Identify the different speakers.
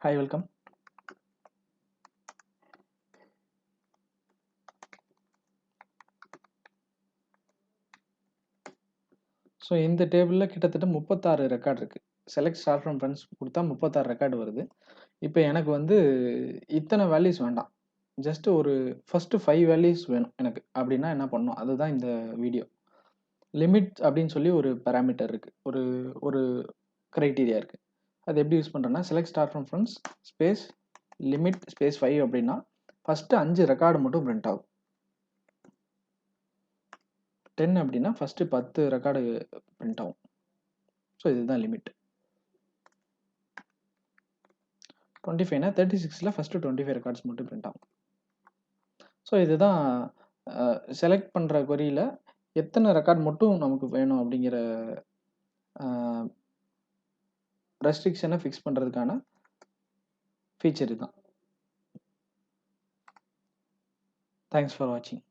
Speaker 1: Hi, welcome. So இந்த டேபிளில் கிட்டத்தட்ட 36 ரெக்கார்ட் இருக்குது. செலக்ட் ஸ்டார் ஃப்ரம் ஃப்ரெண்ட்ஸ் கொடுத்தா 36 ரெக்கார்டு வருது. இப்போ எனக்கு வந்து இத்தனை வேல்யூஸ் வேண்டாம். ஜஸ்ட் ஒரு ஃபஸ்ட்டு 5 வேல்யூஸ் வேணும் எனக்கு. அப்படின்னா என்ன பண்ணணும், அதுதான் இந்த வீடியோ. லிமிட் அப்படின்னு சொல்லி ஒரு பேராமீட்டர் இருக்குது, ஒரு ஒரு க்ரைட்டீரியா இருக்குது. அது எப்படி யூஸ் பண்ணுறேன்னா, select star from friends space limit space 5 அப்படின்னா ஃபஸ்ட்டு 5 ரெக்கார்டு மட்டும் பிரிண்ட் ஆகும். 10 அப்படின்னா ஃபஸ்ட்டு 10 ரெக்கார்டு பிரிண்ட் ஆகும். ஸோ இதுதான் லிமிட். 25னா 36ல் ஃபஸ்ட்டு 25 ரெக்கார்ட்ஸ் மட்டும் பிரிண்ட் ஆகும். ஸோ இதுதான் செலக்ட் பண்ணுற கொரியில் எத்தனை ரெக்கார்ட் மட்டும் நமக்கு வேணும் அப்படிங்கிற ரெஸ்ட்ரிக்ஷனை ஃபிக்ஸ் பண்ணுறதுக்கான ஃபீச்சர் இதுதான். தேங்க்ஸ் ஃபார் வாட்சிங்.